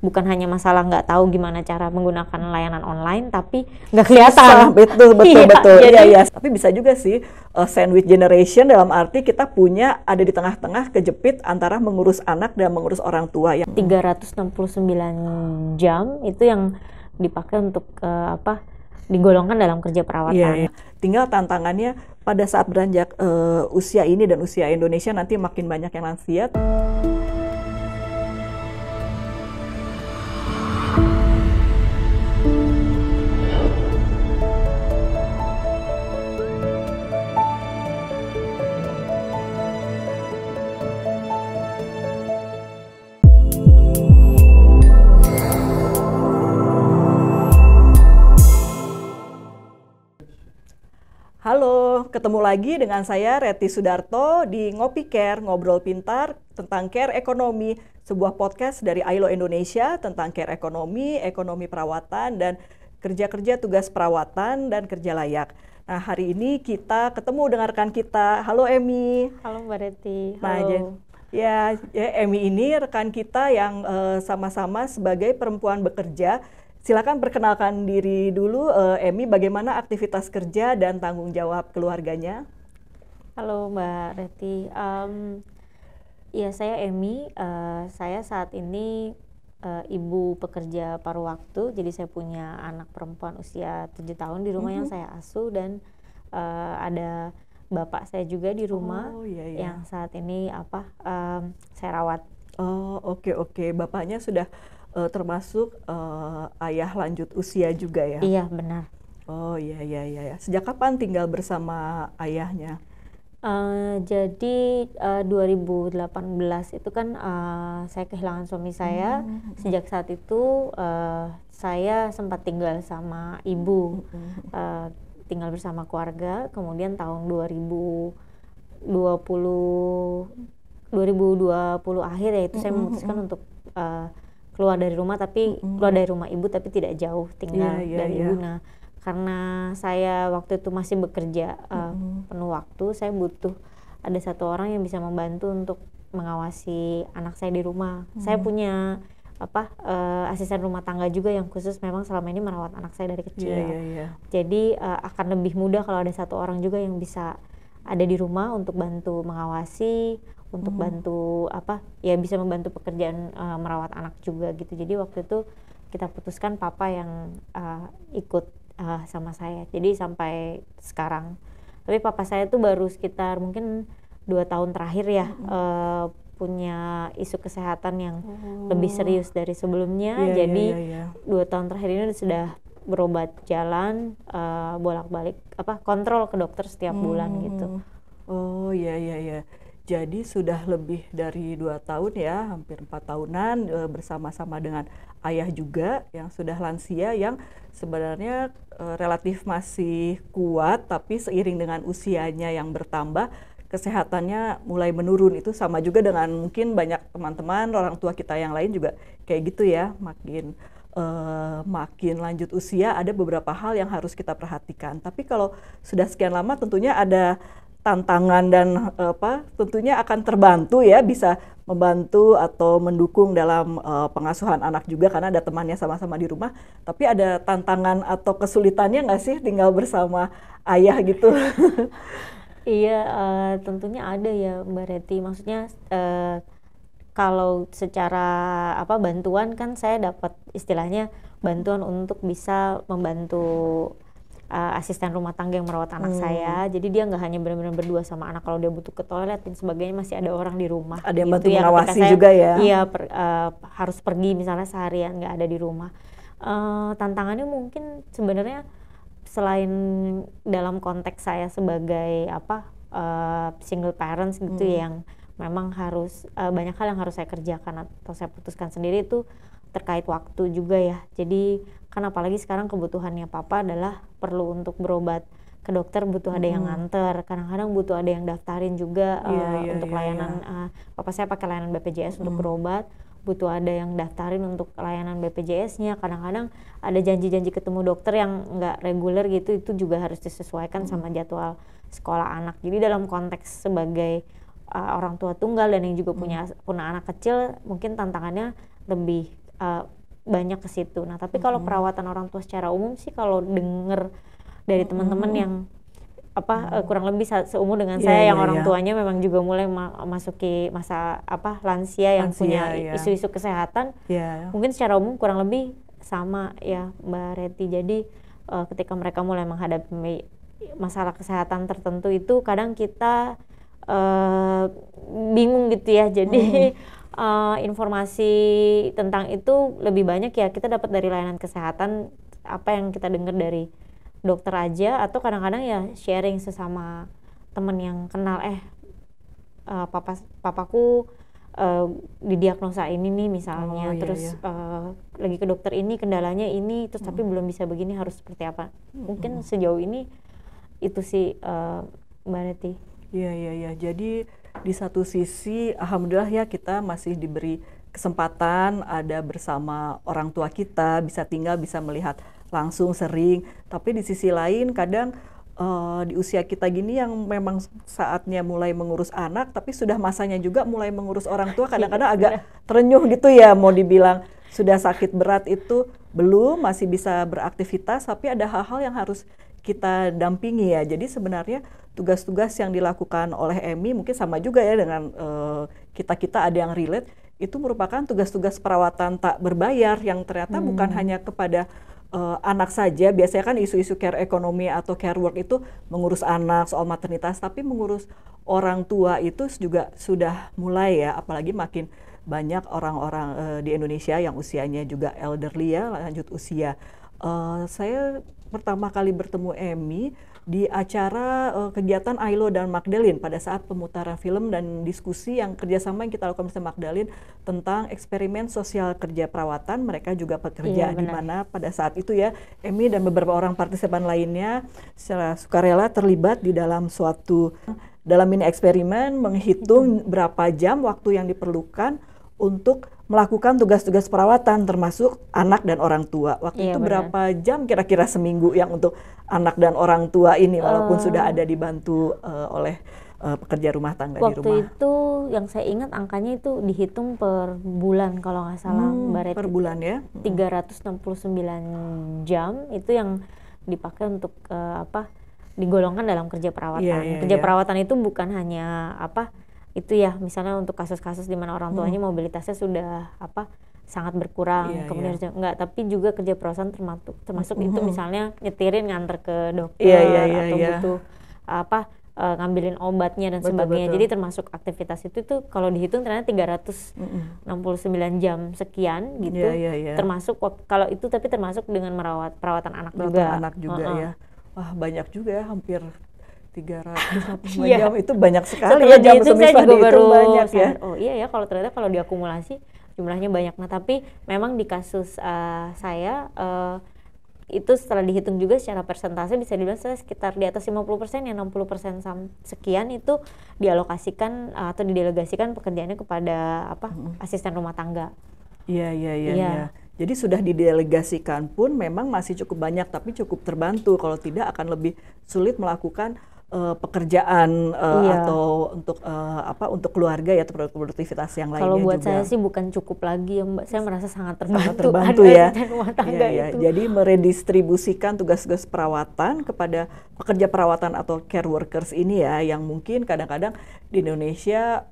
bukan hanya masalah nggak tahu gimana cara menggunakan layanan online, tapi nggak kelihatan. Betul. Jadi, Iya. Tapi bisa juga sih sandwich generation, dalam arti kita ada di tengah-tengah kejepit antara mengurus anak dan mengurus orang tua yang 369 jam itu yang dipakai untuk digolongkan dalam kerja perawatan. Iya. Tinggal tantangannya pada saat beranjak usia ini dan usia Indonesia nanti makin banyak yang lansia. Halo, ketemu lagi dengan saya Reti Sudarto di Ngopi Care, Ngobrol Pintar tentang care ekonomi, sebuah podcast dari ILO Indonesia tentang care ekonomi, ekonomi perawatan, dan kerja-kerja tugas perawatan dan kerja layak. Nah, hari ini kita ketemu dengan rekan kita. Halo Emi. Halo Mbak Reti. Halo. Ya, Emi ini rekan kita yang sama-sama sebagai perempuan bekerja. Silakan perkenalkan diri dulu, Emi, bagaimana aktivitas kerja dan tanggung jawab keluarganya? Halo Mbak Reti, ya saya Emi, saya saat ini ibu pekerja paruh waktu, jadi saya punya anak perempuan usia 7 tahun di rumah yang saya asuh, dan ada bapak saya juga di rumah yang saat ini saya rawat. Oh, oke. Bapaknya sudah termasuk ayah lanjut usia juga ya? Iya, benar. Oh iya. Sejak kapan tinggal bersama ayahnya? Jadi 2018 itu kan saya kehilangan suami saya. Sejak saat itu saya sempat tinggal sama ibu, tinggal bersama keluarga. Kemudian tahun 2020 akhir ya itu saya memutuskan untuk keluar dari rumah, tapi keluar dari rumah ibu tapi tidak jauh tinggal dari ibu. Nah, karena saya waktu itu masih bekerja penuh waktu, saya butuh ada satu orang yang bisa membantu untuk mengawasi anak saya di rumah. Saya punya asisten rumah tangga juga yang khusus memang selama ini merawat anak saya dari kecil. Jadi akan lebih mudah kalau ada satu orang juga yang bisa ada di rumah untuk bantu mengawasi, untuk bantu bisa membantu pekerjaan merawat anak juga gitu. Jadi waktu itu kita putuskan papa yang ikut sama saya, jadi sampai sekarang. Tapi papa saya tuh baru sekitar mungkin 2 tahun terakhir ya punya isu kesehatan yang lebih serius dari sebelumnya. Jadi 2 tahun terakhir ini sudah berobat jalan, bolak-balik kontrol ke dokter setiap bulan gitu. Oh iya. Jadi sudah lebih dari 2 tahun ya, hampir 4 tahunan bersama-sama dengan ayah juga yang sudah lansia, yang sebenarnya relatif masih kuat, tapi seiring dengan usianya yang bertambah, kesehatannya mulai menurun. Itu sama juga dengan mungkin banyak teman-teman orang tua kita yang lain juga kayak gitu ya, makin lanjut usia ada beberapa hal yang harus kita perhatikan. Tapi kalau sudah sekian lama tentunya ada tantangan dan tentunya akan terbantu ya, bisa membantu atau mendukung dalam pengasuhan anak juga karena ada temannya sama-sama di rumah. Tapi ada tantangan atau kesulitannya nggak sih tinggal bersama ayah gitu? Iya, tentunya ada ya Mbak Reti. Maksudnya kalau secara bantuan kan saya dapat istilahnya bantuan untuk bisa membantu asisten rumah tangga yang merawat anak saya. Jadi dia nggak hanya benar-benar berdua sama anak, kalau dia butuh ke toilet dan sebagainya masih ada orang di rumah. Ada yang bantu mengawasi juga ya? Iya, harus pergi misalnya seharian nggak ada di rumah. Tantangannya mungkin sebenarnya selain dalam konteks saya sebagai single parents gitu yang memang harus banyak hal yang harus saya kerjakan atau saya putuskan sendiri, itu terkait waktu juga ya. Jadi kan apalagi sekarang kebutuhannya papa adalah perlu untuk berobat ke dokter, butuh ada yang nganter, kadang-kadang butuh ada yang daftarin juga untuk layanan. Papa saya pakai layanan BPJS untuk berobat, butuh ada yang daftarin untuk layanan BPJS-nya. Kadang-kadang ada janji-janji ketemu dokter yang nggak reguler gitu, itu juga harus disesuaikan sama jadwal sekolah anak. Jadi dalam konteks sebagai orang tua tunggal dan yang juga punya anak kecil, mungkin tantangannya lebih banyak ke situ. Nah tapi kalau perawatan orang tua secara umum sih, kalau denger dari teman-teman yang kurang lebih seumur dengan saya yang orang tuanya memang juga mulai masuki masa lansia yang punya isu-isu kesehatan, mungkin secara umum kurang lebih sama ya Mbak Reti. Jadi ketika mereka mulai menghadapi masalah kesehatan tertentu itu kadang kita bingung gitu ya. Jadi informasi tentang itu lebih banyak ya kita dapat dari layanan kesehatan, apa yang kita dengar dari dokter aja, atau kadang-kadang ya sharing sesama temen yang kenal, papaku didiagnosa ini nih misalnya, terus lagi ke dokter ini kendalanya ini, terus tapi belum bisa begini, harus seperti apa. Mungkin sejauh ini itu sih Mbak Reti. Iya. Jadi di satu sisi alhamdulillah ya kita masih diberi kesempatan ada bersama orang tua kita, bisa tinggal, bisa melihat langsung sering. Tapi di sisi lain kadang di usia kita gini yang memang saatnya mulai mengurus anak, tapi sudah masanya juga mulai mengurus orang tua, kadang-kadang agak terenyuh gitu ya, mau dibilang sudah sakit berat itu belum, masih bisa beraktivitas, tapi ada hal-hal yang harus kita dampingi ya. Jadi sebenarnya tugas-tugas yang dilakukan oleh Emi mungkin sama juga ya dengan kita ada yang relate, itu merupakan tugas-tugas perawatan tak berbayar yang ternyata bukan hanya kepada anak saja. Biasanya kan isu-isu care ekonomi atau care work itu mengurus anak, soal maternitas, tapi mengurus orang tua itu juga sudah mulai ya, apalagi makin banyak orang-orang di Indonesia yang usianya juga elderly ya, lanjut usia. Saya pertama kali bertemu Emi di acara kegiatan Ailo dan Magdalene pada saat pemutaran film dan diskusi yang kerjasama yang kita lakukan bersama Magdalene tentang eksperimen sosial kerja perawatan. Mereka juga pekerja di mana pada saat itu ya Emi dan beberapa orang partisipan lainnya secara sukarela terlibat di dalam mini eksperimen, menghitung berapa jam waktu yang diperlukan untuk melakukan tugas-tugas perawatan termasuk anak dan orang tua. Waktu itu berapa jam kira-kira seminggu yang untuk anak dan orang tua ini, walaupun sudah ada dibantu oleh pekerja rumah tangga di rumah? Waktu itu yang saya ingat angkanya itu dihitung per bulan kalau nggak salah Mbak Reti. Per bulan ya? 369 jam itu yang dipakai untuk digolongkan dalam kerja perawatan. Kerja perawatan itu bukan hanya itu ya, misalnya untuk kasus-kasus di mana orang tuanya mobilitasnya sudah sangat berkurang, kemudian enggak, tapi juga kerja perawatan termasuk itu misalnya nyetirin nganter ke dokter atau butuh ngambilin obatnya dan sebagainya. Jadi termasuk aktivitas itu tuh kalau dihitung ternyata 369 jam sekian gitu. Termasuk kalau itu, tapi termasuk dengan perawatan anak juga. Ya. Wah, banyak juga ya, hampir 365 jam itu banyak sekali ya. Jam saya juga baru banyak ya. Oh iya ya, kalau ternyata kalau diakumulasi jumlahnya banyak. Nah tapi memang di kasus saya itu setelah dihitung juga secara persentase bisa dibilang saya sekitar di atas 50%, ya 60% sekian itu dialokasikan atau didelegasikan pekerjaannya kepada asisten rumah tangga. Iya. Jadi sudah didelegasikan pun memang masih cukup banyak, tapi cukup terbantu. Kalau tidak akan lebih sulit melakukan pekerjaan atau untuk keluarga ya, atau produktivitas yang lainnya. Kalau buat juga. saya sih bukan cukup lagi ya Mbak, saya merasa sangat terbantu ya. Rumah tangga itu. Jadi meredistribusikan tugas-tugas perawatan kepada pekerja perawatan atau care workers ini ya, yang mungkin kadang-kadang di Indonesia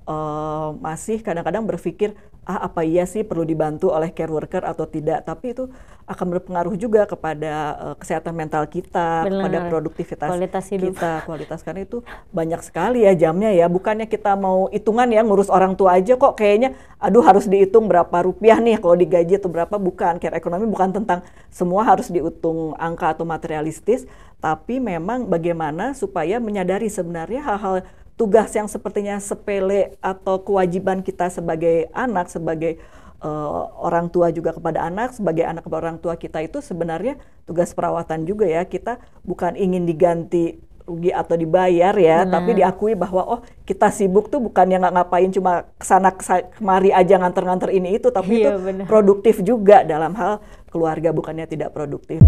masih kadang-kadang berpikir apa iya sih perlu dibantu oleh care worker atau tidak, tapi itu akan berpengaruh juga kepada kesehatan mental kita, kepada produktivitas kualitas hidup kita, karena itu banyak sekali ya jamnya ya. Bukannya kita mau hitungan ya, ngurus orang tua aja kok kayaknya aduh harus dihitung berapa rupiah nih kalau digaji atau berapa. Bukan, care ekonomi bukan tentang semua harus dihitung angka atau materialistis, tapi memang bagaimana supaya menyadari sebenarnya hal-hal tugas yang sepertinya sepele atau kewajiban kita sebagai anak, sebagai orang tua juga kepada anak, sebagai anak kepada orang tua kita, itu sebenarnya tugas perawatan juga ya. Kita bukan ingin diganti rugi atau dibayar ya, tapi diakui bahwa kita sibuk tuh bukannya nggak ngapain cuma kesana kemari aja nganter-nganter ini itu, tapi itu produktif juga dalam hal keluarga, bukannya tidak produktif.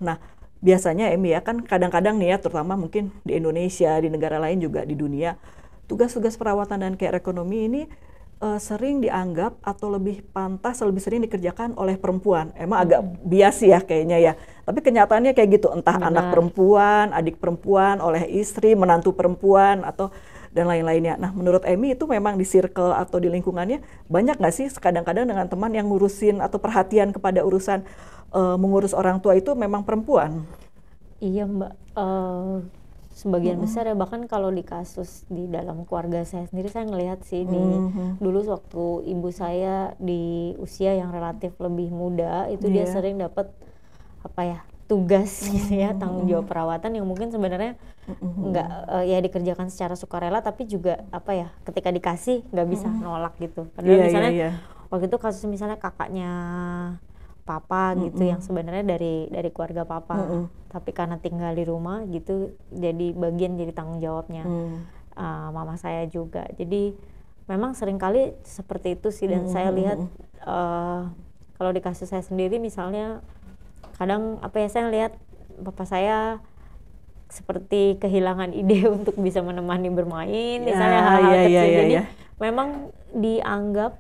Nah, biasanya Emi ya kan kadang-kadang nih ya, terutama mungkin di Indonesia, di negara lain juga di dunia, tugas-tugas perawatan dan care ekonomi ini sering dianggap atau lebih pantas, lebih sering dikerjakan oleh perempuan. Emang agak bias ya kayaknya ya. Tapi kenyataannya kayak gitu, entah Benar. anak perempuan, adik perempuan, oleh istri, menantu perempuan, atau dan lain-lainnya. Nah, menurut Emi itu memang di circle atau di lingkungannya banyak nggak sih kadang-kadang dengan teman yang ngurusin atau perhatian kepada urusan mengurus orang tua itu memang perempuan? Iya Mbak, sebagian besar ya, bahkan kalau di kasus di dalam keluarga saya sendiri saya ngelihat sih dulu waktu ibu saya di usia yang relatif lebih muda itu dia sering dapat apa ya, tugas gitu ya, tanggung jawab perawatan yang mungkin sebenarnya nggak ya dikerjakan secara sukarela, tapi juga apa ya, ketika dikasih nggak bisa nolak gitu. Padahal misalnya waktu itu kasus misalnya kakaknya papa gitu yang sebenarnya dari keluarga papa, tapi karena tinggal di rumah gitu jadi bagian, jadi tanggung jawabnya mama saya juga. Jadi memang seringkali seperti itu sih, dan saya lihat kalau di kasus saya sendiri misalnya kadang apa ya, saya lihat bapak saya seperti kehilangan ide untuk bisa menemani bermain misalnya hal-hal kecil. Jadi memang dianggap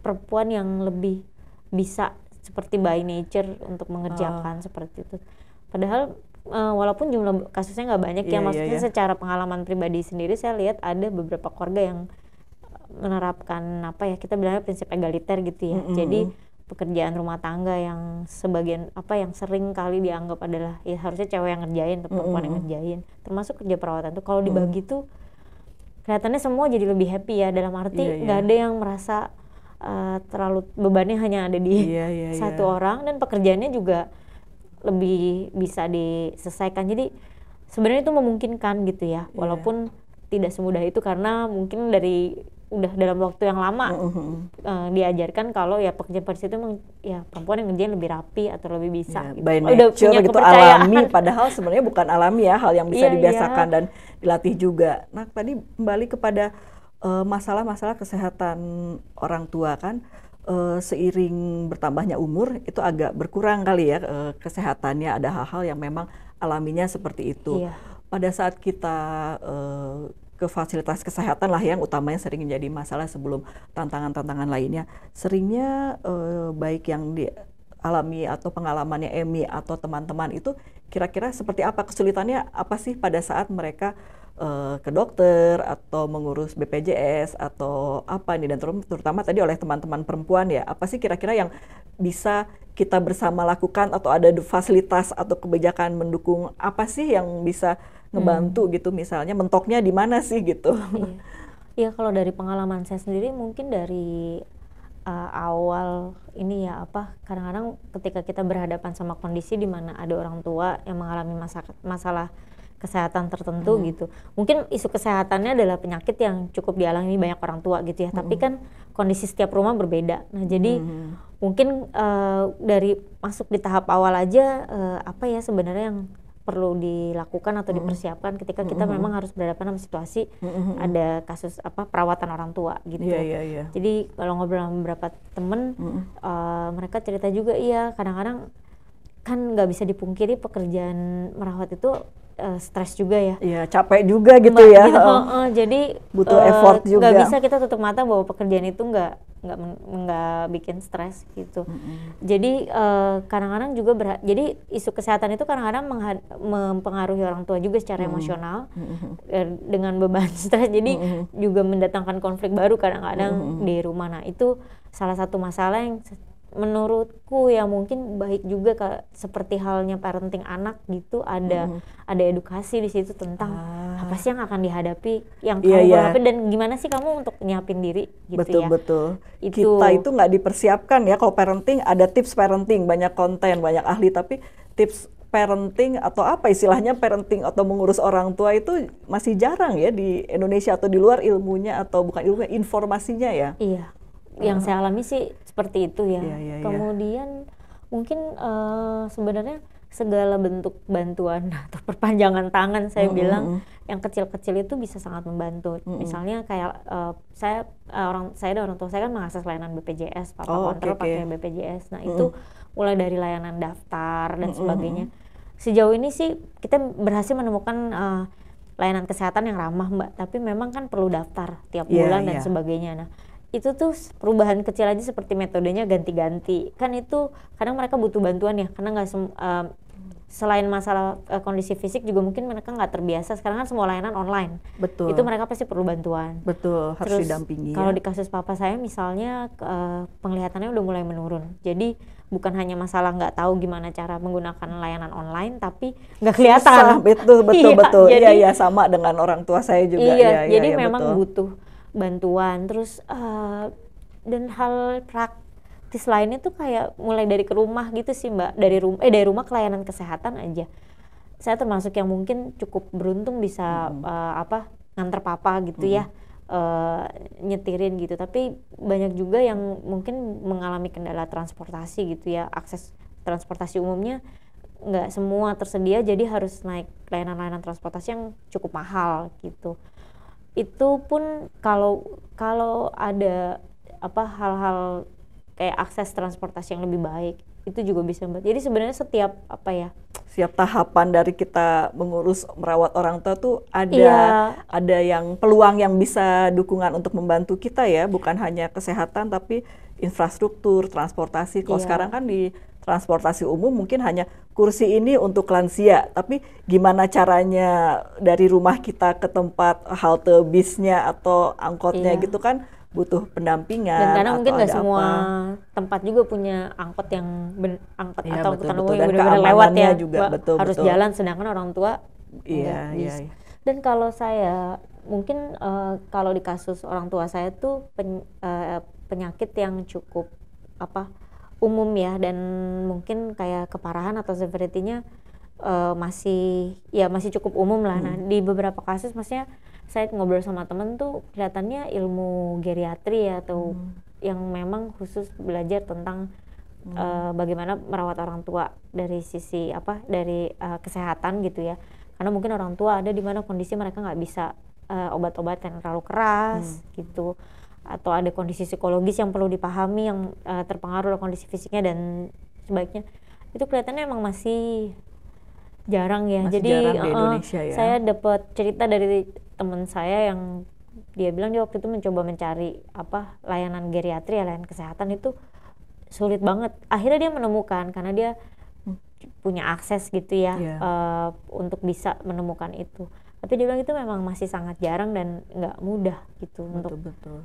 perempuan yang lebih bisa seperti by nature untuk mengerjakan seperti itu. Padahal walaupun jumlah kasusnya nggak banyak ya, maksudnya secara pengalaman pribadi sendiri saya lihat ada beberapa keluarga yang menerapkan apa ya, kita bilangnya prinsip egaliter gitu ya. Jadi pekerjaan rumah tangga yang sebagian apa yang sering kali dianggap adalah ya harusnya cewek yang ngerjain atau perempuan yang ngerjain, termasuk kerja perawatan tuh kalau dibagi tuh kelihatannya semua jadi lebih happy ya, dalam arti nggak ada yang merasa terlalu bebannya hanya ada di satu orang, dan pekerjaannya juga lebih bisa diselesaikan. Jadi sebenarnya itu memungkinkan gitu ya, walaupun tidak semudah itu karena mungkin udah dalam waktu yang lama diajarkan kalau ya pekerjaan itu ya perempuan yang ngerjain lebih rapi atau lebih bisa gitu. By nature gitu, alami, padahal sebenarnya bukan alami ya, hal yang bisa dibiasakan dan dilatih juga. Nah, tadi kembali kepada masalah-masalah kesehatan orang tua kan, seiring bertambahnya umur itu agak berkurang kali ya kesehatannya, ada hal-hal yang memang alaminya seperti itu. Pada saat kita ke fasilitas kesehatan lah yang utamanya sering menjadi masalah sebelum tantangan-tantangan lainnya, seringnya baik yang dialami atau pengalamannya Emi atau teman-teman itu kira-kira seperti apa, kesulitannya apa sih pada saat mereka ke dokter atau mengurus BPJS atau apa nih, dan terutama tadi oleh teman-teman perempuan ya, apa sih kira-kira yang bisa kita bersama lakukan atau ada fasilitas atau kebijakan mendukung apa sih yang bisa ngebantu gitu, misalnya mentoknya di mana sih gitu. Iya, kalau dari pengalaman saya sendiri mungkin dari awal ini ya apa, kadang-kadang ketika kita berhadapan sama kondisi di mana ada orang tua yang mengalami masalah kesehatan tertentu gitu. Mungkin isu kesehatannya adalah penyakit yang cukup dialami banyak orang tua gitu ya, tapi kan kondisi setiap rumah berbeda. Nah, jadi mungkin dari masuk di tahap awal aja apa ya sebenarnya yang perlu dilakukan atau dipersiapkan ketika kita memang harus berhadapan sama situasi ada kasus apa perawatan orang tua gitu. Jadi kalau ngobrol sama beberapa temen, mereka cerita juga kadang-kadang kan nggak bisa dipungkiri pekerjaan merawat itu stres juga ya. Iya, capek juga gitu ya. Gitu, jadi butuh effort juga. Nggak bisa kita tutup mata bahwa pekerjaan itu nggak bikin stres gitu. Jadi kadang-kadang juga jadi isu kesehatan itu kadang-kadang mempengaruhi orang tua juga secara emosional dengan beban stres. Jadi juga mendatangkan konflik baru kadang-kadang di rumah. Nah, itu salah satu masalah yang menurutku ya mungkin baik juga seperti halnya parenting anak gitu, ada edukasi di situ tentang apa sih yang akan dihadapi, yang kamu hadapi dan gimana sih kamu untuk nyiapin diri gitu. Betul. Kita itu nggak dipersiapkan ya, kalau parenting ada tips parenting, banyak konten, banyak ahli, tapi tips parenting atau apa istilahnya parenting atau mengurus orang tua itu masih jarang ya di Indonesia atau di luar, ilmunya atau bukan ilmunya, informasinya ya. Iya. Yang saya alami sih seperti itu ya. Kemudian mungkin sebenarnya segala bentuk bantuan atau perpanjangan tangan saya bilang yang kecil-kecil itu bisa sangat membantu. Misalnya kayak saya dan orang tua saya kan mengakses layanan BPJS, papa kontrol pakai BPJS. Nah itu mulai dari layanan daftar dan sebagainya. Sejauh ini sih kita berhasil menemukan layanan kesehatan yang ramah Mbak, tapi memang kan perlu daftar tiap bulan dan sebagainya. Nah itu tuh perubahan kecil aja seperti metodenya ganti-ganti, kan itu kadang mereka butuh bantuan ya, karena nggak selain masalah kondisi fisik juga mungkin mereka nggak terbiasa. Sekarang kan semua layanan online. Betul. Itu mereka pasti perlu bantuan. Betul, harus terus didampingi. Kalau di kasus papa saya misalnya penglihatannya udah mulai menurun, jadi bukan hanya masalah nggak tahu gimana cara menggunakan layanan online, tapi nggak kelihatan. Betul. Iya, sama dengan orang tua saya juga. Jadi memang butuh bantuan. Terus dan hal praktis lainnya tuh kayak mulai dari ke rumah gitu sih Mbak, dari rumah ke layanan kesehatan aja. Saya termasuk yang mungkin cukup beruntung bisa nganter papa gitu ya, nyetirin gitu. Tapi banyak juga yang mungkin mengalami kendala transportasi gitu ya, akses transportasi umumnya nggak semua tersedia, jadi harus naik layanan-layanan transportasi yang cukup mahal gitu. Itu pun kalau ada hal-hal kayak akses transportasi yang lebih baik, itu juga bisa Mbak. Jadi sebenarnya setiap tahapan dari kita merawat orang tua tuh ada yang peluang yang bisa dukungan untuk membantu kita ya, bukan hanya kesehatan tapi infrastruktur, transportasi. Kalau sekarang kan di transportasi umum mungkin hanya kursi ini untuk lansia, tapi gimana caranya dari rumah kita ke tempat halte bisnya atau angkotnya gitu kan butuh pendampingan. Dan karena mungkin nggak semua tempat juga punya angkot yang atau angkutan umum yang benar-benar lewat ya, juga, harus jalan, sedangkan orang tua iya. Dan kalau saya mungkin kalau di kasus orang tua saya tuh penyakit yang cukup umum ya, dan mungkin kayak keparahan atau severity-nya masih cukup umum lah. Nah di beberapa kasus maksudnya saya ngobrol sama temen tuh kelihatannya ilmu geriatri ya, atau yang memang khusus belajar tentang bagaimana merawat orang tua dari sisi dari kesehatan gitu ya. Karena mungkin orang tua ada di mana kondisi mereka nggak bisa obat-obatan terlalu keras gitu, atau ada kondisi psikologis yang perlu dipahami yang terpengaruh oleh kondisi fisiknya dan sebaiknya. Itu kelihatannya emang masih jarang ya. Jadi jarang di Indonesia ya. Saya dapat cerita dari teman saya yang dia bilang dia waktu itu mencoba mencari layanan geriatri, layanan kesehatan itu sulit banget. Akhirnya dia menemukan karena dia punya akses gitu ya, untuk bisa menemukan itu. Tapi dia bilang itu memang masih sangat jarang dan nggak mudah gitu untuk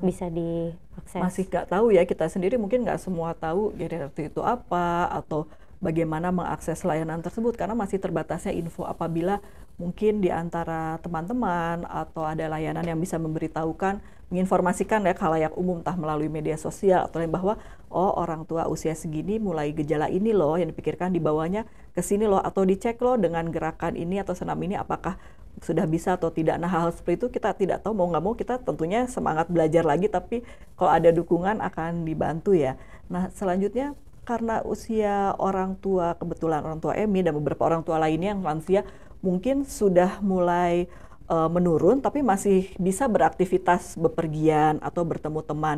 bisa diakses. Masih nggak tahu ya, kita sendiri mungkin nggak semua tahu geriatri itu apa atau bagaimana mengakses layanan tersebut, karena masih terbatasnya info. Apabila mungkin di antara teman-teman atau ada layanan yang bisa memberitahukan, menginformasikan ya khalayak umum, entah melalui media sosial atau lain, bahwa orang tua usia segini mulai gejala ini loh yang dipikirkan, dibawanya ke sini loh, atau dicek loh dengan gerakan ini atau senam ini apakah sudah bisa atau tidak. Nah hal-hal seperti itu kita tidak tahu, mau nggak mau kita tentunya semangat belajar lagi, tapi kalau ada dukungan akan dibantu ya. Nah selanjutnya, karena usia orang tua, kebetulan orang tua Emi dan beberapa orang tua lainnya yang lansia mungkin sudah mulai menurun, tapi masih bisa beraktivitas, bepergian atau bertemu teman.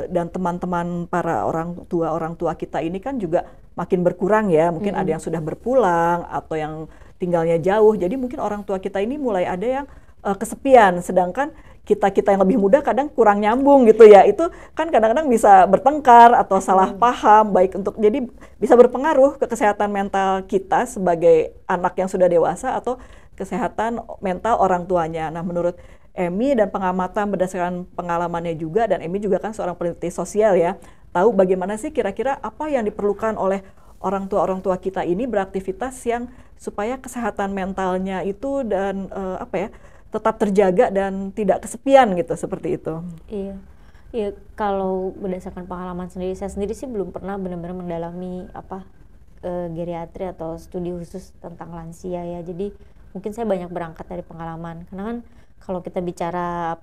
Dan teman-teman para orang tua kita ini kan juga makin berkurang ya, mungkin ada yang sudah berpulang atau yang tinggalnya jauh. Jadi mungkin orang tua kita ini mulai ada yang kesepian, sedangkan kita yang lebih muda kadang kurang nyambung gitu ya. Itu kan kadang-kadang bisa bertengkar atau salah paham, jadi bisa berpengaruh ke kesehatan mental kita sebagai anak yang sudah dewasa atau kesehatan mental orang tuanya. Nah menurut Emi dan pengamatan berdasarkan pengalamannya juga, dan Emi juga kan seorang peneliti sosial ya, tahu bagaimana sih kira-kira apa yang diperlukan oleh orang tua kita ini beraktivitas yang supaya kesehatan mentalnya itu dan tetap terjaga dan tidak kesepian gitu, seperti itu. Iya, kalau berdasarkan pengalaman sendiri, saya sendiri sih belum pernah benar-benar mendalami geriatri atau studi khusus tentang lansia ya. Jadi mungkin saya banyak berangkat dari pengalaman, karena kan kalau kita bicara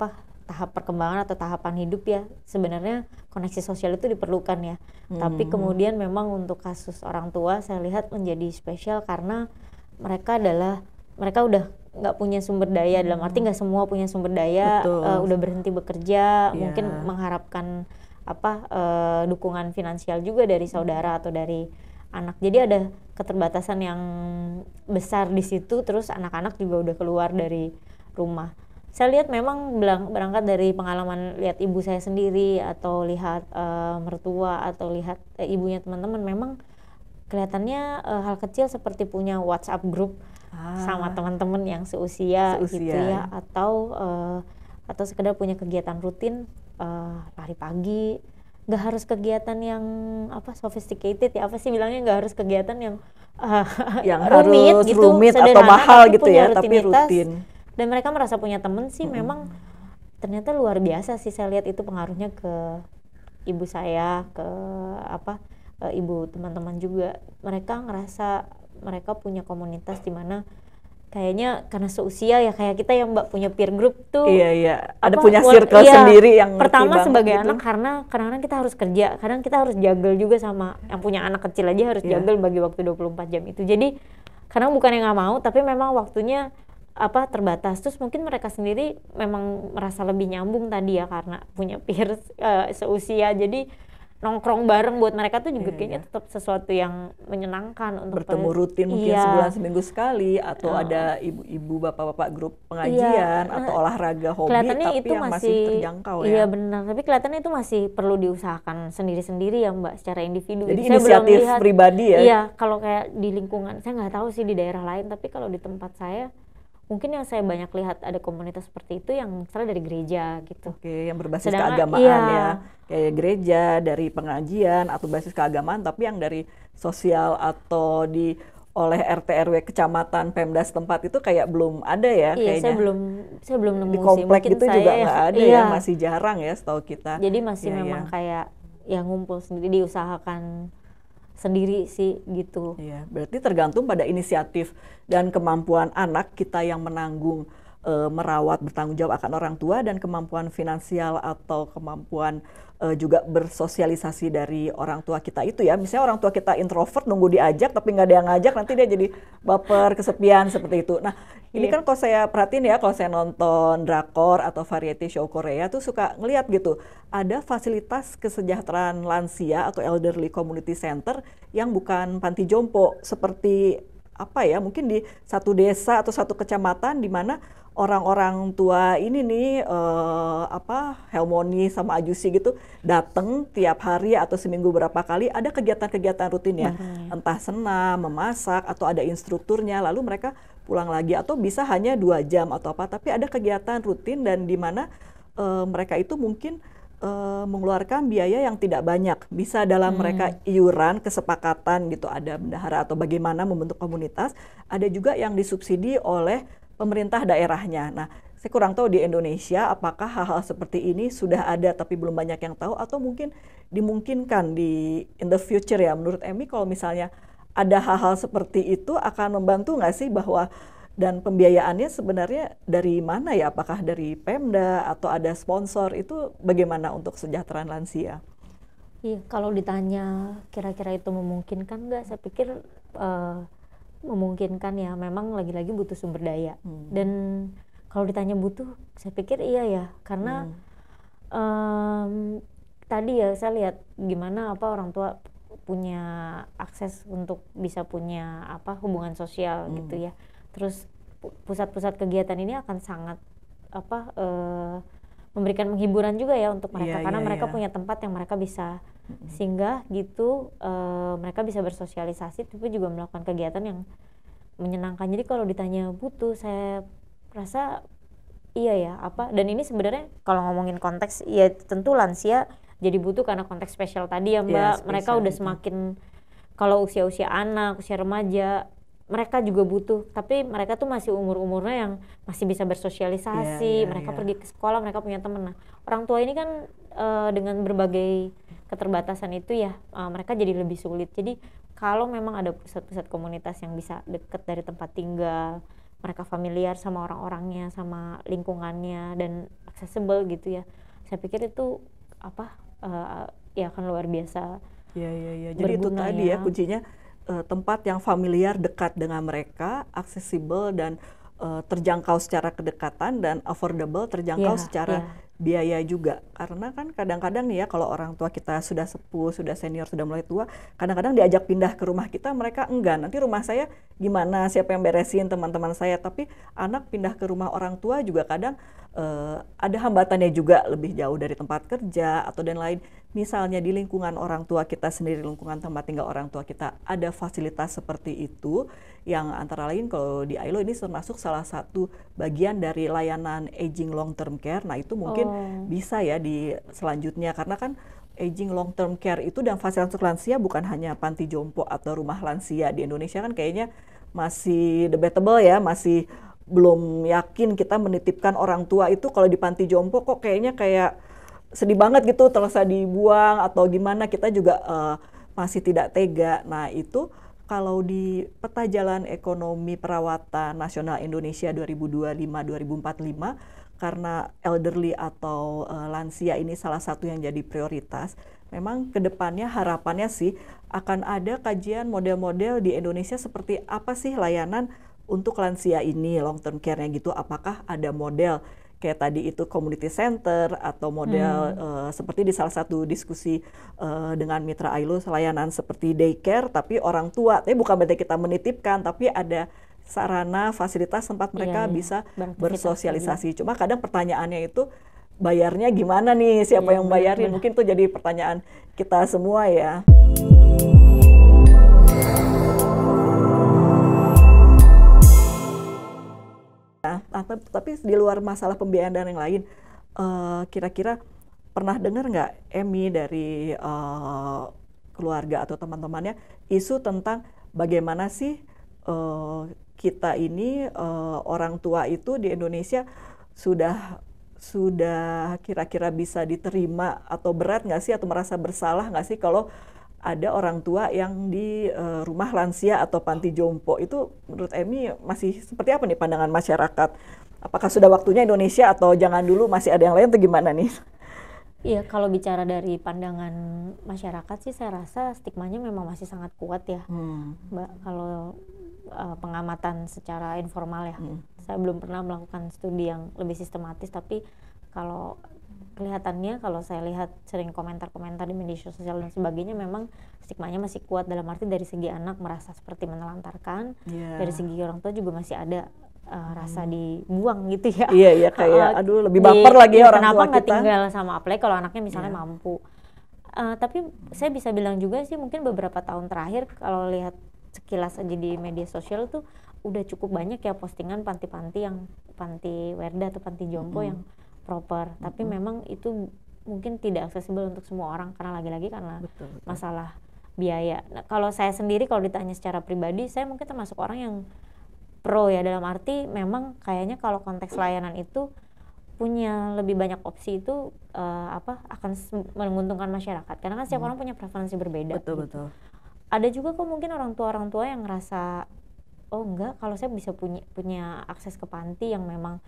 tahap perkembangan atau tahapan hidup ya sebenarnya koneksi sosial itu diperlukan ya. Tapi kemudian memang untuk kasus orang tua saya lihat menjadi spesial karena mereka udah nggak punya sumber daya, dalam arti nggak semua punya sumber daya, udah berhenti bekerja, mungkin mengharapkan dukungan finansial juga dari saudara atau dari anak. Jadi ada keterbatasan yang besar di situ, terus anak-anak juga udah keluar dari rumah. Saya lihat memang berangkat dari pengalaman lihat ibu saya sendiri atau lihat mertua atau lihat ibunya teman-teman, memang kelihatannya hal kecil seperti punya WhatsApp group sama teman-teman yang seusia gitu ya, atau sekedar punya kegiatan rutin lari pagi. Nggak harus kegiatan yang sophisticated ya, bilangnya nggak harus kegiatan yang rumit harus gitu, rumit atau mahal gitu ya, tapi rutin. Dan mereka merasa punya temen sih, memang ternyata luar biasa sih. Saya lihat itu pengaruhnya ke ibu saya, ke ibu teman-teman juga. Mereka ngerasa mereka punya komunitas di mana kayaknya karena seusia ya, kayak kita yang Mbak punya peer group tuh. Iya. Ada punya circle sendiri yang pertama sebagai gitu. Anak karena kadang-kadang kita harus kerja, kadang kita harus juggle juga sama yang punya anak kecil aja, harus juggle bagi waktu 24 jam itu. Jadi kadang bukan yang nggak mau, tapi memang waktunya terbatas. Terus mungkin mereka sendiri memang merasa lebih nyambung tadi ya karena punya peer seusia. Jadi nongkrong bareng buat mereka tuh juga kayaknya tetap sesuatu yang menyenangkan untuk bertemu rutin mungkin sebulan seminggu sekali, atau ada ibu-ibu bapak-bapak grup pengajian atau olahraga hobi, tapi itu yang masih terjangkau ya. Iya benar, tapi kelihatannya itu masih perlu diusahakan sendiri-sendiri ya Mbak, secara individu. Jadi inisiatif pribadi ya. Iya, kalau kayak di lingkungan, saya nggak tahu sih di daerah lain, tapi kalau di tempat saya mungkin yang saya banyak lihat ada komunitas seperti itu yang misalnya dari gereja gitu. Oke, yang berbasis keagamaan ya. Kayak gereja, dari pengajian atau basis keagamaan, tapi yang dari sosial atau oleh RT RW kecamatan Pemda setempat itu kayak belum ada ya kayaknya. Saya belum nemu di komplek sih. Itu juga nggak ada ya, masih jarang ya setahu kita. Jadi masih memang kayak yang ngumpul sendiri, diusahakan sendiri sih gitu. Iya, berarti tergantung pada inisiatif dan kemampuan anak kita yang menanggung, merawat, bertanggung jawab akan orang tua, dan kemampuan finansial atau kemampuan juga bersosialisasi dari orang tua kita itu ya. Misalnya orang tua kita introvert, nunggu diajak tapi nggak ada yang ngajak, nanti dia jadi baper, kesepian seperti itu. Nah, ini kan kalau saya perhatiin ya, kalau saya nonton drakor atau variety show Korea tuh suka ngeliat gitu, ada fasilitas kesejahteraan lansia atau elderly community center yang bukan panti jompo, seperti mungkin di satu desa atau satu kecamatan di mana orang-orang tua ini nih Helmoni sama Ajusi gitu datang tiap hari atau seminggu berapa kali, ada kegiatan-kegiatan rutin ya, entah senam, memasak, atau ada instrukturnya, lalu mereka pulang lagi, atau bisa hanya 2 jam atau tapi ada kegiatan rutin dan di mana mereka itu mungkin mengeluarkan biaya yang tidak banyak, bisa dalam mereka iuran kesepakatan gitu, ada bendahara atau bagaimana membentuk komunitas, ada juga yang disubsidi oleh pemerintah daerahnya. Nah, saya kurang tahu di Indonesia apakah hal-hal seperti ini sudah ada tapi belum banyak yang tahu, atau mungkin dimungkinkan in the future ya. Menurut Emi, kalau misalnya ada hal-hal seperti itu akan membantu nggak sih, bahwa dan pembiayaannya sebenarnya dari mana ya? Apakah dari Pemda atau ada sponsor? Itu bagaimana untuk kesejahteraan lansia? Iya, kalau ditanya kira-kira itu memungkinkan nggak? Saya pikir memungkinkan ya. Memang lagi-lagi butuh sumber daya. Dan kalau ditanya butuh, saya pikir iya ya. Karena tadi ya saya lihat gimana orang tua punya akses untuk bisa punya hubungan sosial gitu ya. Terus pusat-pusat kegiatan ini akan sangat memberikan penghiburan juga ya untuk mereka, karena mereka punya tempat yang mereka bisa singgah gitu, mereka bisa bersosialisasi tapi juga melakukan kegiatan yang menyenangkan. Jadi kalau ditanya butuh, saya rasa iya ya, dan ini sebenarnya kalau ngomongin konteks ya tentu lansia jadi butuh karena konteks spesial tadi ya Mbak. Mereka udah semakin, kalau usia-usia anak, usia remaja, mereka juga butuh, tapi mereka tuh masih umur-umurnya yang masih bisa bersosialisasi, mereka pergi ke sekolah, mereka punya teman. Nah, orang tua ini kan dengan berbagai keterbatasan itu ya, mereka jadi lebih sulit. Jadi kalau memang ada pusat-pusat komunitas yang bisa dekat dari tempat tinggal, mereka familiar sama orang-orangnya, sama lingkungannya dan accessible gitu ya. Saya pikir itu ya akan luar biasa. Iya. Jadi itu tadi ya kuncinya, tempat yang familiar, dekat dengan mereka, accessible dan terjangkau secara kedekatan, dan affordable, terjangkau secara biaya juga. Karena kan kadang-kadang nih ya, kalau orang tua kita sudah sepuh, sudah senior, sudah mulai tua, kadang-kadang diajak pindah ke rumah kita, mereka enggan. Nanti rumah saya gimana, siapa yang beresin, teman-teman saya. Tapi anak pindah ke rumah orang tua juga kadang ada hambatannya juga, lebih jauh dari tempat kerja atau dan lain. Misalnya di lingkungan orang tua kita sendiri, lingkungan tempat tinggal orang tua kita, ada fasilitas seperti itu, yang antara lain kalau di ILO ini termasuk salah satu bagian dari layanan aging long term care. Nah itu mungkin bisa ya di selanjutnya, karena kan aging long term care itu dan fasilitas untuk lansia bukan hanya panti jompo atau rumah lansia. Di Indonesia kan kayaknya masih debatable ya, masih belum yakin kita menitipkan orang tua itu kalau di panti jompo kok kayaknya kayak sedih banget gitu, terasa dibuang atau gimana, kita juga masih tidak tega. Nah itu kalau di peta jalan ekonomi perawatan nasional Indonesia 2025-2045, karena elderly atau lansia ini salah satu yang jadi prioritas, memang kedepannya harapannya sih akan ada kajian model-model di Indonesia seperti apa sih layanan untuk lansia ini, long term care-nya gitu. Apakah ada model kayak tadi itu community center atau model seperti di salah satu diskusi dengan mitra ILO, layanan seperti daycare tapi orang tua, tapi bukan berarti kita menitipkan, tapi ada sarana fasilitas tempat mereka bisa bersosialisasi. Cuma kadang pertanyaannya itu bayarnya gimana nih, siapa yang bayarin, mungkin itu jadi pertanyaan kita semua ya. Nah, tapi di luar masalah pembiayaan dan yang lain, kira-kira pernah dengar nggak Emi dari keluarga atau teman-temannya isu tentang bagaimana sih kita ini orang tua itu di Indonesia sudah kira-kira bisa diterima atau berat nggak sih, atau merasa bersalah nggak sih kalau ada orang tua yang di rumah lansia atau panti jompo? Itu menurut Emi masih seperti apa nih pandangan masyarakat? Apakah sudah waktunya Indonesia atau jangan dulu, masih ada yang lain atau gimana nih? Iya, kalau bicara dari pandangan masyarakat sih saya rasa stigmanya memang masih sangat kuat ya, Mbak. Kalau pengamatan secara informal ya, saya belum pernah melakukan studi yang lebih sistematis, tapi kalau kelihatannya, kalau saya lihat sering komentar-komentar di media sosial dan sebagainya, memang stigmanya masih kuat, dalam arti dari segi anak merasa seperti menelantarkan, dari segi orang tua juga masih ada rasa dibuang gitu ya. Iya kayak aduh lebih baper lagi ya orang tua kita. Kenapa nggak tinggal sama, apalagi kalau anaknya misalnya mampu. Tapi saya bisa bilang juga sih, mungkin beberapa tahun terakhir kalau lihat sekilas aja di media sosial tuh udah cukup banyak ya postingan panti-panti yang panti werda atau panti jompo yang proper, tapi memang itu mungkin tidak aksesibel untuk semua orang karena lagi-lagi karena masalah biaya. Nah, kalau saya sendiri kalau ditanya secara pribadi, saya mungkin termasuk orang yang pro ya, dalam arti memang kayaknya kalau konteks layanan itu punya lebih banyak opsi itu akan menguntungkan masyarakat, karena kan setiap orang punya preferensi berbeda. Betul. Ada juga kok mungkin orang tua yang ngerasa oh enggak, kalau saya bisa punya akses ke panti yang memang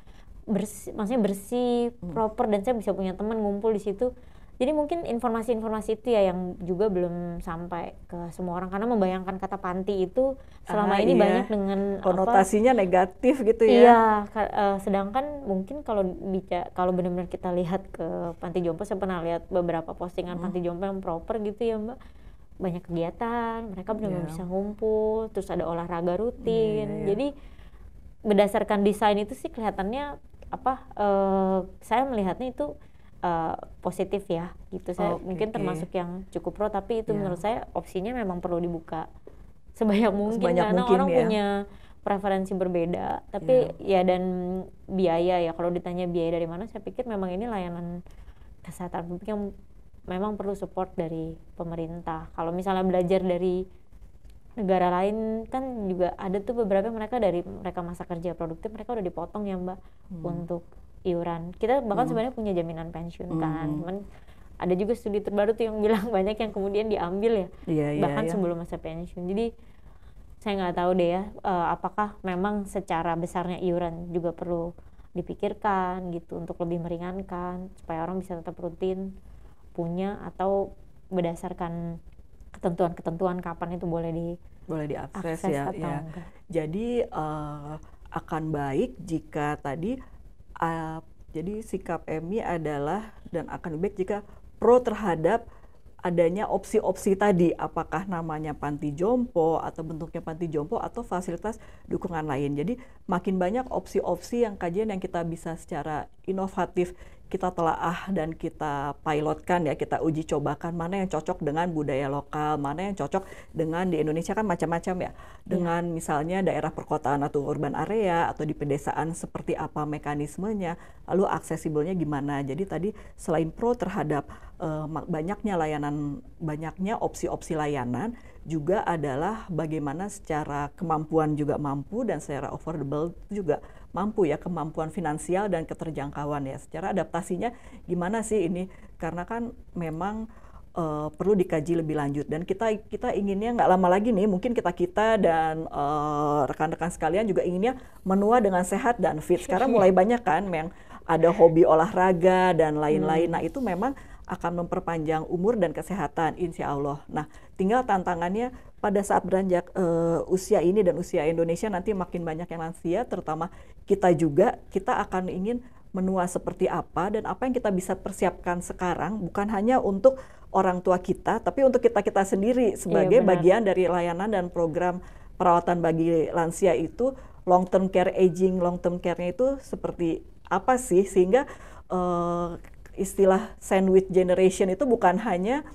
maksudnya bersih, proper, dan saya bisa punya teman ngumpul di situ. Jadi mungkin informasi-informasi itu ya yang juga belum sampai ke semua orang, karena membayangkan kata panti itu selama ini banyak dengan konotasinya negatif gitu ya. Iya, sedangkan mungkin kalau benar-benar kita lihat ke panti jompo, saya pernah lihat beberapa postingan panti jompo yang proper gitu ya Mbak. Banyak kegiatan, mereka benar-benar bisa ngumpul, terus ada olahraga rutin. Jadi berdasarkan desain itu sih kelihatannya saya melihatnya itu positif ya gitu. Saya mungkin termasuk yang cukup pro, tapi itu menurut saya opsinya memang perlu dibuka sebanyak mungkin karena orang punya preferensi berbeda. Tapi ya, dan biaya ya, kalau ditanya biaya dari mana, saya pikir memang ini layanan kesehatan publik yang memang perlu support dari pemerintah. Kalau misalnya belajar dari negara lain kan juga ada tuh beberapa mereka dari masa kerja produktif mereka udah dipotong ya Mbak untuk iuran. Kita bahkan sebenarnya punya jaminan pensiun kan, cuman ada juga studi terbaru tuh yang bilang banyak yang kemudian diambil ya, bahkan sebelum masa pensiun. Jadi saya nggak tahu deh ya, apakah memang secara besarnya iuran juga perlu dipikirkan gitu untuk lebih meringankan supaya orang bisa tetap rutin punya, atau berdasarkan ketentuan-ketentuan kapan itu boleh diakses diakses ya. atau enggak. Jadi akan baik jika tadi jadi sikap Emi adalah dan akan baik jika pro terhadap adanya opsi-opsi tadi, apakah namanya panti jompo atau bentuknya panti jompo atau fasilitas dukungan lain. Jadi makin banyak opsi-opsi yang kajian yang kita bisa secara inovatif kita telaah dan kita pilotkan ya, kita uji cobakan mana yang cocok dengan budaya lokal, mana yang cocok dengan di Indonesia kan macam-macam ya, dengan misalnya daerah perkotaan atau urban area atau di pedesaan seperti apa mekanismenya, lalu aksesibelnya gimana. Jadi tadi selain pro terhadap banyaknya layanan, banyaknya opsi-opsi layanan, juga adalah bagaimana secara kemampuan juga mampu dan secara affordable juga mampu ya, kemampuan finansial dan keterjangkauan ya. Secara adaptasinya gimana sih ini, karena kan memang perlu dikaji lebih lanjut dan kita inginnya nggak lama lagi nih, mungkin kita dan rekan-rekan sekalian juga inginnya menua dengan sehat dan fit. Sekarang mulai banyak kan yang ada hobi olahraga dan lain-lain. Nah itu memang akan memperpanjang umur dan kesehatan insya Allah. Nah tinggal tantangannya pada saat beranjak usia ini dan usia Indonesia nanti makin banyak yang lansia, terutama kita juga, kita akan ingin menua seperti apa dan apa yang kita bisa persiapkan sekarang, bukan hanya untuk orang tua kita, tapi untuk kita sendiri sebagai bagian dari layanan dan program perawatan bagi lansia itu. Long term care aging, long term care-nya itu seperti apa sih, sehingga istilah sandwich generation itu bukan hanya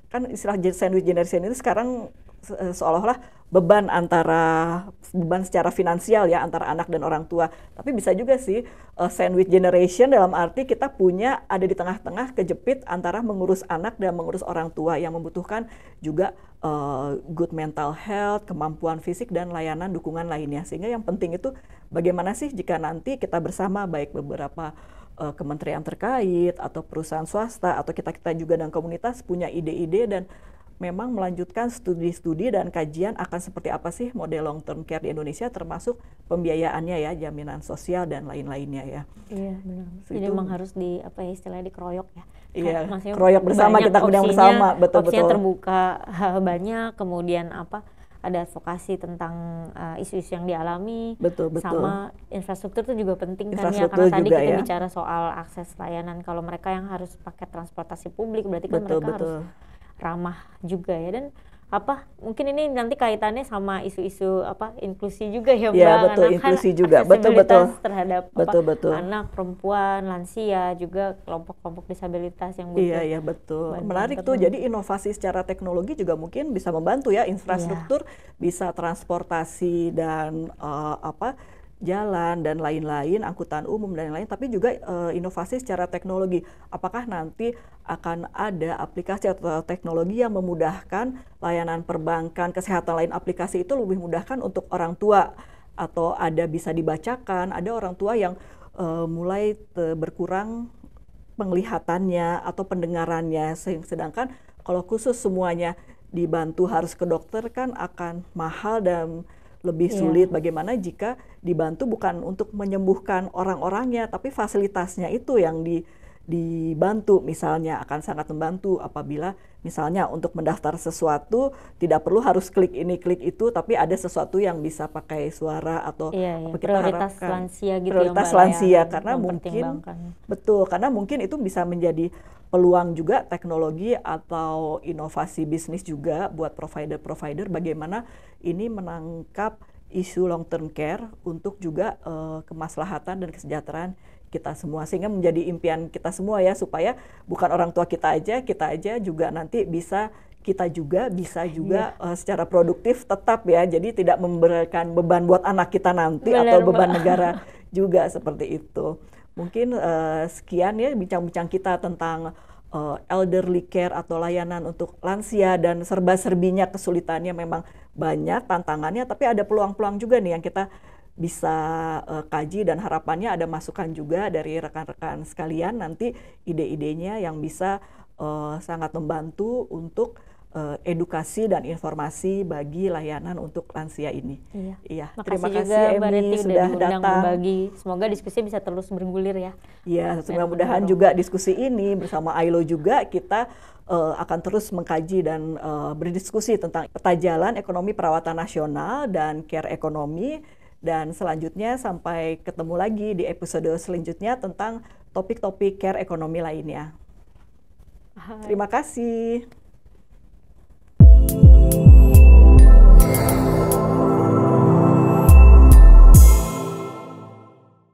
kan istilah sandwich generation itu sekarang seolah-olah beban secara finansial ya antara anak dan orang tua, tapi bisa juga sih sandwich generation dalam arti kita punya ada di tengah-tengah kejepit antara mengurus anak dan mengurus orang tua yang membutuhkan juga good mental health, kemampuan fisik dan layanan dukungan lainnya. Sehingga yang penting itu bagaimana sih jika nanti kita bersama baik beberapa kementerian terkait atau perusahaan swasta atau kita juga dan komunitas punya ide-ide dan memang melanjutkan studi-studi dan kajian akan seperti apa sih model long term care di Indonesia, termasuk pembiayaannya ya, jaminan sosial dan lain-lainnya ya. Iya benar. Jadi memang harus istilahnya dikeroyok ya. Iya, keroyok bersama, kita kemudian bersama, betul-betul. Opsinya terbuka banyak, kemudian ada advokasi tentang isu-isu yang dialami, betul. sama infrastruktur itu juga penting kan ya, karena tadi kita bicara soal akses layanan. Kalau mereka yang harus pakai transportasi publik berarti kan mereka harus ramah juga ya, dan mungkin ini nanti kaitannya sama isu-isu inklusi juga ya Mbak. Ya betul, inklusi juga, betul terhadap anak, perempuan, lansia, juga kelompok-kelompok disabilitas yang butuh. Iya betul. Menarik tuh. Jadi inovasi secara teknologi juga mungkin bisa membantu ya, infrastruktur bisa transportasi dan jalan dan lain-lain, angkutan umum dan lain-lain, tapi juga inovasi secara teknologi. Apakah nanti akan ada aplikasi atau teknologi yang memudahkan layanan perbankan, kesehatan lain, aplikasi itu lebih mudahkan untuk orang tua, atau ada bisa dibacakan, ada orang tua yang mulai berkurang penglihatannya atau pendengarannya, sedangkan kalau khusus semuanya dibantu harus ke dokter kan akan mahal dan lebih sulit. Bagaimana jika dibantu bukan untuk menyembuhkan orang-orangnya, tapi fasilitasnya itu yang dibantu, misalnya akan sangat membantu apabila misalnya untuk mendaftar sesuatu tidak perlu harus klik ini klik itu, tapi ada sesuatu yang bisa pakai suara atau kita prioritas harapkan lansia gitu, prioritas lansia, karena mungkin karena mungkin itu bisa menjadi peluang juga teknologi atau inovasi bisnis juga buat provider-provider, bagaimana ini menangkap isu long term care untuk juga kemaslahatan dan kesejahteraan kita semua, sehingga menjadi impian kita semua ya, supaya bukan orang tua kita aja juga nanti kita juga bisa secara produktif tetap ya, jadi tidak memberikan beban buat anak kita nanti. Benar, atau beban negara juga seperti itu. Mungkin sekian ya bincang-bincang kita tentang elderly care atau layanan untuk lansia, dan serba-serbinya kesulitannya memang banyak tantangannya, tapi ada peluang-peluang juga nih yang kita bisa kaji, dan harapannya ada masukan juga dari rekan-rekan sekalian nanti ide-idenya yang bisa sangat membantu untuk edukasi dan informasi bagi layanan untuk lansia ini. Iya. Terima kasih Emi sudah datang berbagi. Semoga diskusi bisa terus bergulir ya. Iya, mudah-mudahan juga diskusi ini bersama Ailo juga kita akan terus mengkaji dan berdiskusi tentang peta jalan ekonomi perawatan nasional dan care ekonomi. Dan selanjutnya sampai ketemu lagi di episode selanjutnya tentang topik-topik care ekonomi lainnya. Terima kasih.